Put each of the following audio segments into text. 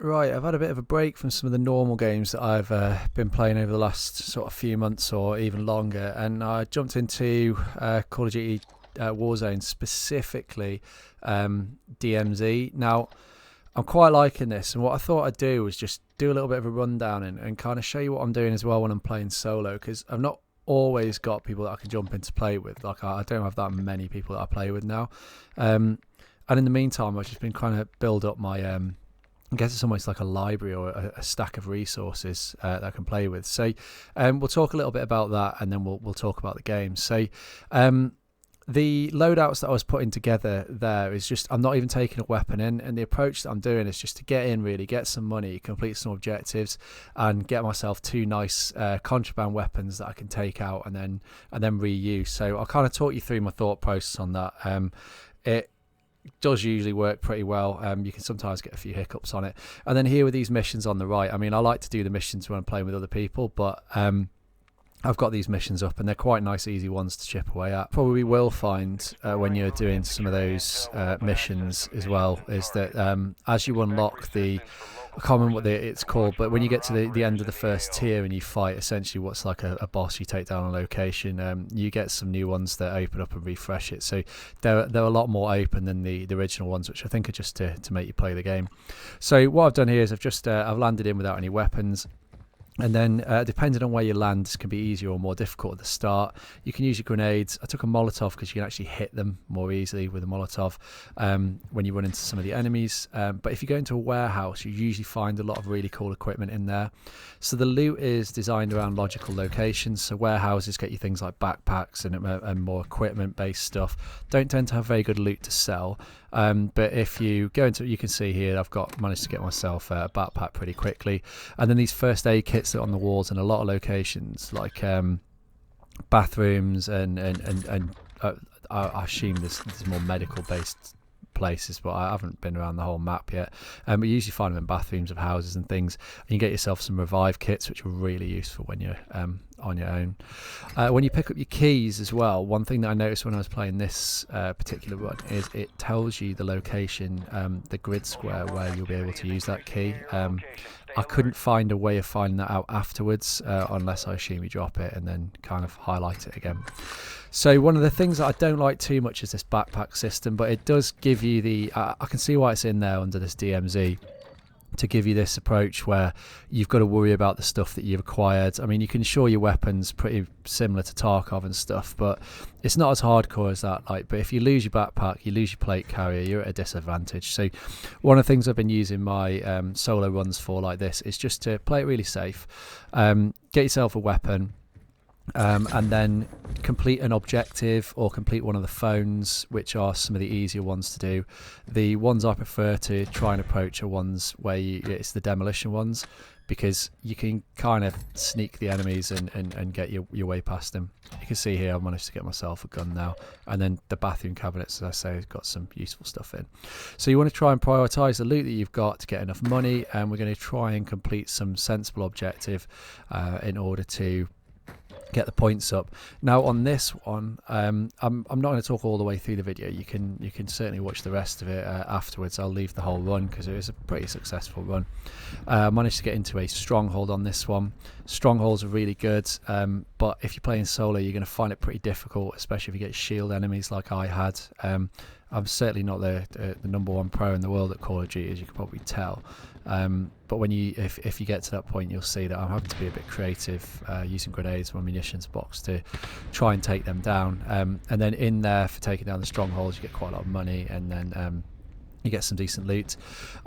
Right, I've had a bit of a break from some of the normal games that I've been playing over the last sort of few months or even longer, and I jumped into Call of Duty Warzone, specifically DMZ. Now, I'm quite liking this, and what I thought I'd do was just do a little bit of a rundown and kind of show you what I'm doing as well when I'm playing solo, because I've not always got people that I can jump in to play with. Like, I don't have that many people that I play with now. And in the meantime, I've just been trying to build up my I guess it's almost like a library or a stack of resources that I can play with. So we'll talk a little bit about that, and then we'll talk about the game. So the loadouts that I was putting together there is just, I'm not even taking a weapon in, and the approach that I'm doing is just to get in, really get some money, complete some objectives, and get myself two nice contraband weapons that I can take out and then reuse. So I'll kind of talk you through my thought process on that. It does usually work pretty well. You can sometimes get a few hiccups on it. And then here with these missions on the right, I mean, I like to do the missions when I'm playing with other people, but I've got these missions up and they're quite nice, easy ones to chip away at. Probably will find when you're doing some of those missions as well, is that as you unlock the, I can't remember what it's called, but when you get to the end of the first tier and you fight essentially what's like a boss, you take down a location, you get some new ones that open up and refresh it. So they're a lot more open than the original ones, which I think are just to make you play the game. So what I've done here is I've just I've landed in without any weapons. And then depending on where you land, this can be easier or more difficult at the start. You can use your grenades. I took a Molotov because you can actually hit them more easily with a Molotov when you run into some of the enemies. But if you go into a warehouse, you usually find a lot of really cool equipment in there. So the loot is designed around logical locations. So warehouses get you things like backpacks and more equipment-based stuff. Don't tend to have very good loot to sell. But if you go into, you can see here, I've managed to get myself a backpack pretty quickly. And then these first aid kits that are on the walls in a lot of locations, like bathrooms and I assume there's more medical based places, but I haven't been around the whole map yet. But you usually find them in bathrooms of houses and things. And you can get yourself some revive kits, which are really useful when you're on your own. When you pick up your keys as well, one thing that I noticed when I was playing this particular run is it tells you the location, the grid square where you'll be able to use that key. I couldn't find a way of finding that out afterwards, unless I assume you drop it and then kind of highlight it again. So one of the things that I don't like too much is this backpack system, but it does give you the, I can see why it's in there under this DMZ, to give you this approach where you've got to worry about the stuff that you've acquired. I mean, you can insure your weapons pretty similar to Tarkov and stuff, but it's not as hardcore as that. But if you lose your backpack, you lose your plate carrier, you're at a disadvantage. So one of the things I've been using my solo runs for like this is just to play it really safe. Get yourself a weapon, and then complete an objective or complete one of the phones, which are some of the easier ones to do. The ones I prefer to try and approach are ones where it's the demolition ones, because you can kind of sneak the enemies and get your way past them. You can see here I've managed to get myself a gun now, and then the bathroom cabinets, as I say, has got some useful stuff in. So you want to try and prioritise the loot that you've got to get enough money, and we're going to try and complete some sensible objective in order to get the points up. Now on this one, I'm not going to talk all the way through the video. You can certainly watch the rest of it afterwards. I'll leave the whole run because it was a pretty successful run. I managed to get into a stronghold on this one. Strongholds are really good, but if you're playing solo, you're going to find it pretty difficult, especially if you get shield enemies like I had. I'm certainly not the #1 pro in the world at Call of Duty, as you can probably tell. But when if you get to that point, you'll see that I'm having to be a bit creative, using grenades from my munitions box to try and take them down. And then in there, for taking down the strongholds, you get quite a lot of money, and then you get some decent loot.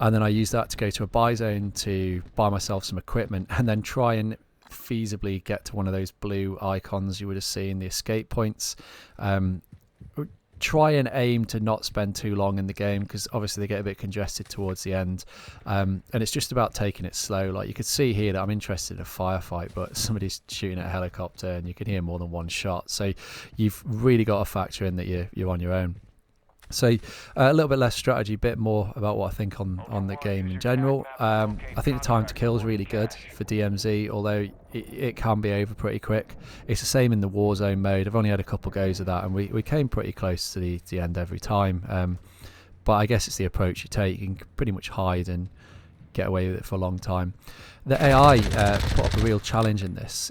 And then I use that to go to a buy zone to buy myself some equipment, and then try and feasibly get to one of those blue icons you would have seen, the escape points. Try and aim to not spend too long in the game, because obviously they get a bit congested towards the end, and it's just about taking it slow. Like you could see here that I'm interested in a firefight, but somebody's shooting at a helicopter and you can hear more than one shot, so you've really got to factor in that you're on your own. So a little bit less strategy, a bit more about what I think on the game in general. I think the time to kill is really good for DMZ, although it can be over pretty quick. It's the same in the Warzone mode. I've only had a couple goes of that, and we came pretty close to the end every time. But I guess it's the approach you take. You can pretty much hide and get away with it for a long time. The AI put up a real challenge in this.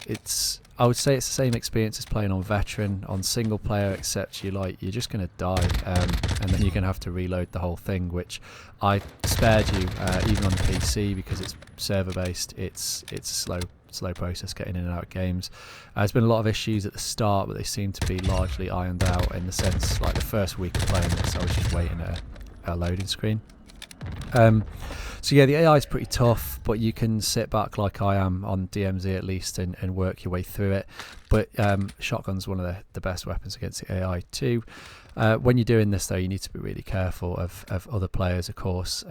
I would say it's the same experience as playing on veteran, on single player, except you're just going to die, and then you're going to have to reload the whole thing, which I spared you even on the PC because it's server based. It's a slow process getting in and out of games. There's been a lot of issues at the start, but they seem to be largely ironed out, in the sense like the first week of playing this I was just waiting at a loading screen. So yeah, the AI is pretty tough, but you can sit back like I am on DMZ at least and work your way through it. But shotgun's one of the best weapons against the AI too. When you're doing this though, you need to be really careful of other players, of course.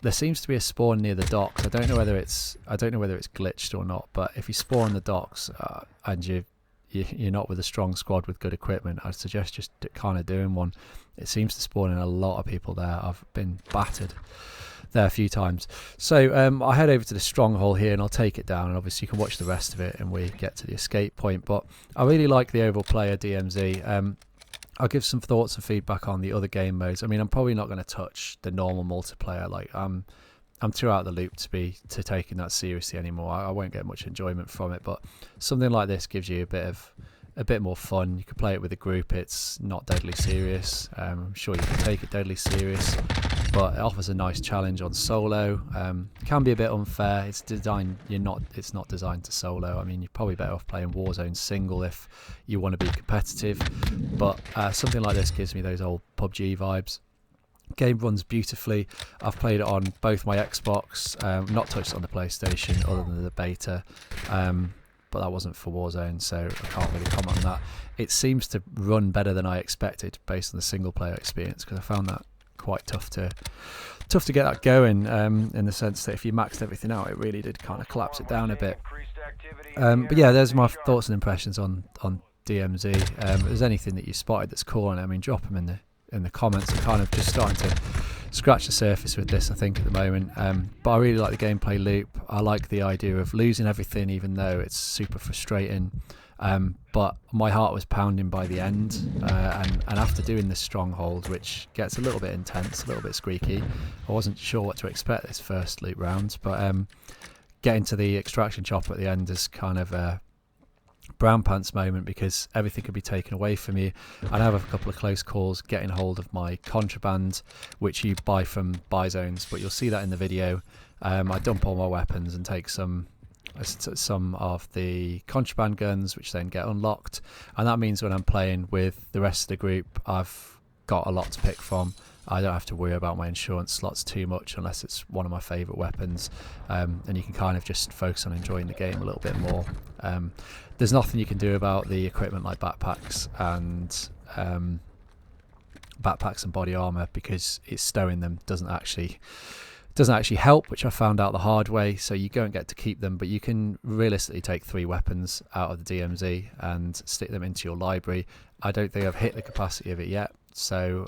There seems to be a spawn near the docks. I don't know whether it's glitched or not, but if you spawn on the docks and you're not with a strong squad with good equipment, I'd suggest just kind of doing one. It seems to spawn in a lot of people there. I've been battered there a few times. So I head over to the stronghold here and I'll take it down, and obviously you can watch the rest of it and we get to the escape point. But I really like the overall player DMZ. I'll give some thoughts and feedback on the other game modes. I mean, I'm probably not going to touch the normal multiplayer. Like I'm too out of the loop to taking that seriously anymore. I won't get much enjoyment from it, but something like this gives you a bit more fun. You can play it with a group. It's not deadly serious. I'm sure you can take it deadly serious, but it offers a nice challenge on solo. Can be a bit unfair. It's not designed to solo. I mean, you're probably better off playing Warzone single if you want to be competitive, but something like this gives me those old PUBG vibes. Game runs beautifully. I've played it on both my Xbox, not touched it on the PlayStation other than the beta, but that wasn't for Warzone, so I can't really comment on that. It seems to run better than I expected based on the single player experience, because I found that quite tough to get that going, in the sense that if you maxed everything out, it really did kind of collapse it down a bit. But yeah, there's my thoughts and impressions on DMZ. If there's anything that you spotted that's cool, and I mean, drop them in the comments. I'm kind of just starting to scratch the surface with this, I think, at the moment. But I really like the gameplay loop. I like the idea of losing everything, even though it's super frustrating. But my heart was pounding by the end, and after doing this stronghold, which gets a little bit intense, a little bit squeaky, I wasn't sure what to expect this first loop round, but getting to the extraction chopper at the end is kind of a brown pants moment, because everything could be taken away from you. I'd have a couple of close calls getting hold of my contraband, which you buy from buy zones, but you'll see that in the video. I dump all my weapons and take some of the contraband guns, which then get unlocked, and that means when I'm playing with the rest of the group, I've got a lot to pick from. I don't have to worry about my insurance slots too much unless it's one of my favourite weapons, and you can kind of just focus on enjoying the game a little bit more. There's nothing you can do about the equipment like backpacks and body armour, because it's stowing them doesn't actually help, which I found out the hard way. So you don't get to keep them, but you can realistically take 3 weapons out of the DMZ and stick them into your library. I don't think I've hit the capacity of it yet, so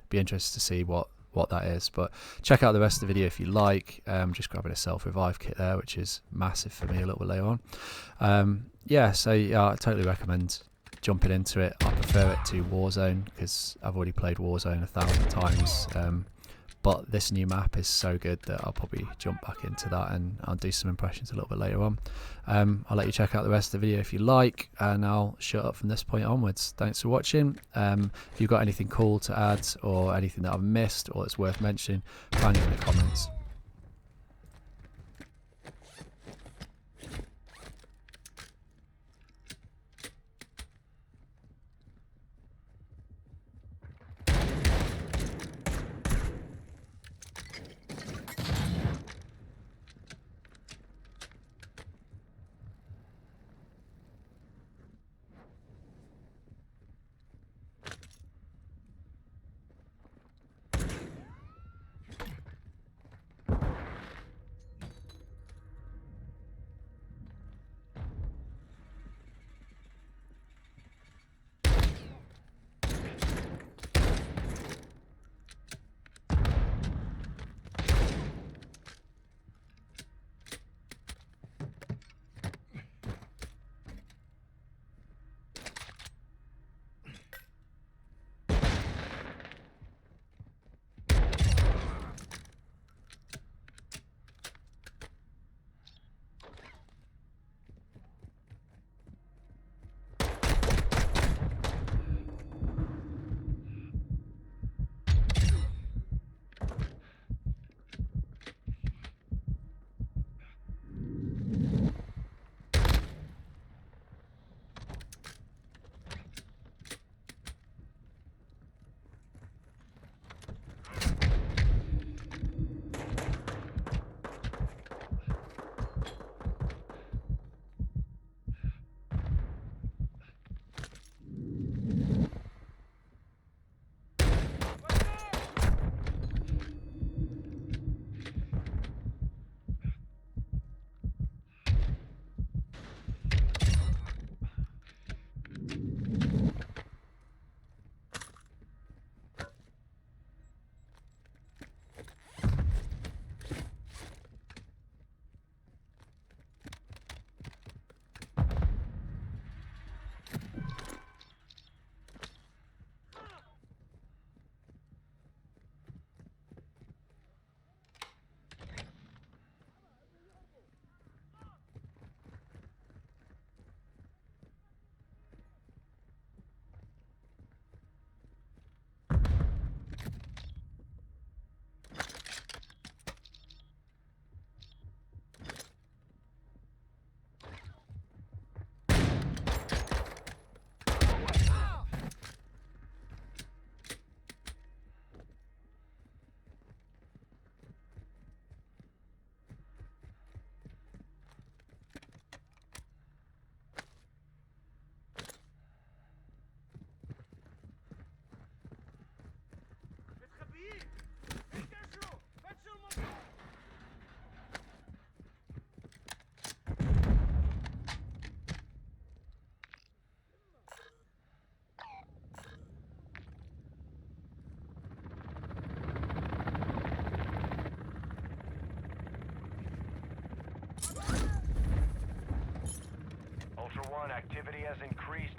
be interested to see what that is. But check out the rest of the video if you like. Just grabbing a self-revive kit there, which is massive for me a little bit later on. Yeah, so I totally recommend jumping into it. I prefer it to Warzone because I've already played Warzone 1,000 times. But this new map is so good that I'll probably jump back into that, and I'll do some impressions a little bit later on. I'll let you check out the rest of the video if you like, and I'll shut up from this point onwards. Thanks for watching. If you've got anything cool to add, or anything that I've missed or that's worth mentioning, find it in the comments.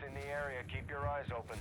in the area. Keep your eyes open.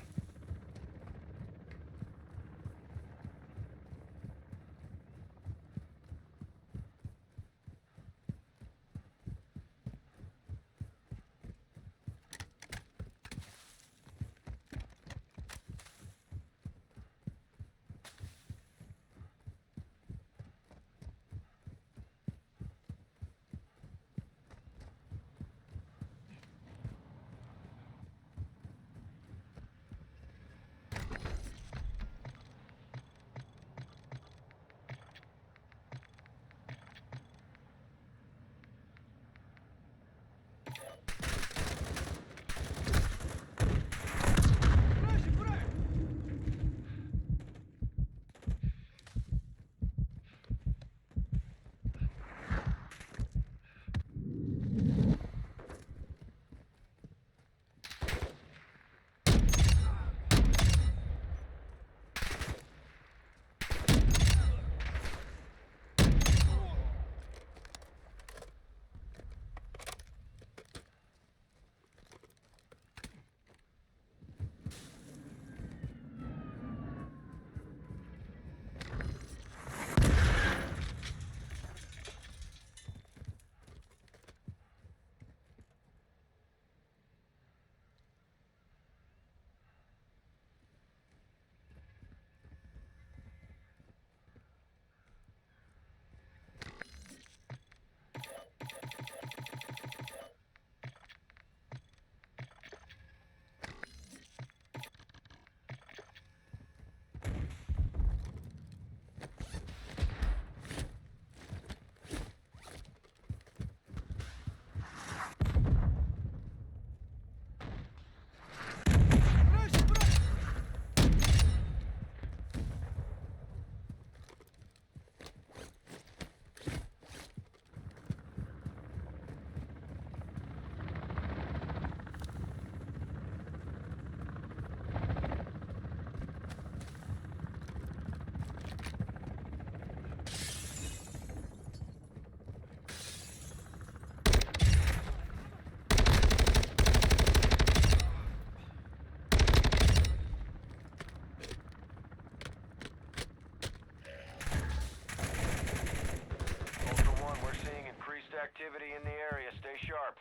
Activity in the area. Stay sharp.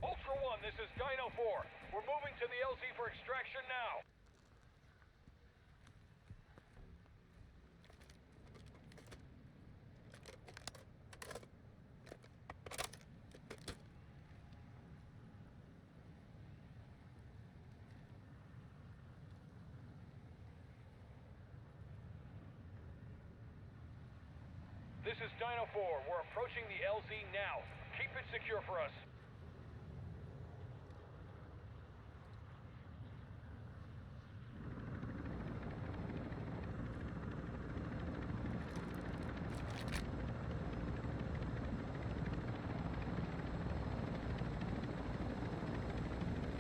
Ultra One, this is Dino 4. We're moving to the LZ for extraction now. This is Dino 4. We're approaching the LZ now. Keep it secure for us.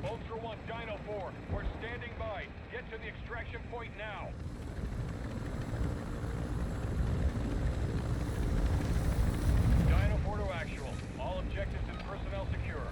Ultra One, Dino 4. We're standing by. Get to the extraction point now. Dino 4 to actual. All objectives and personnel secure.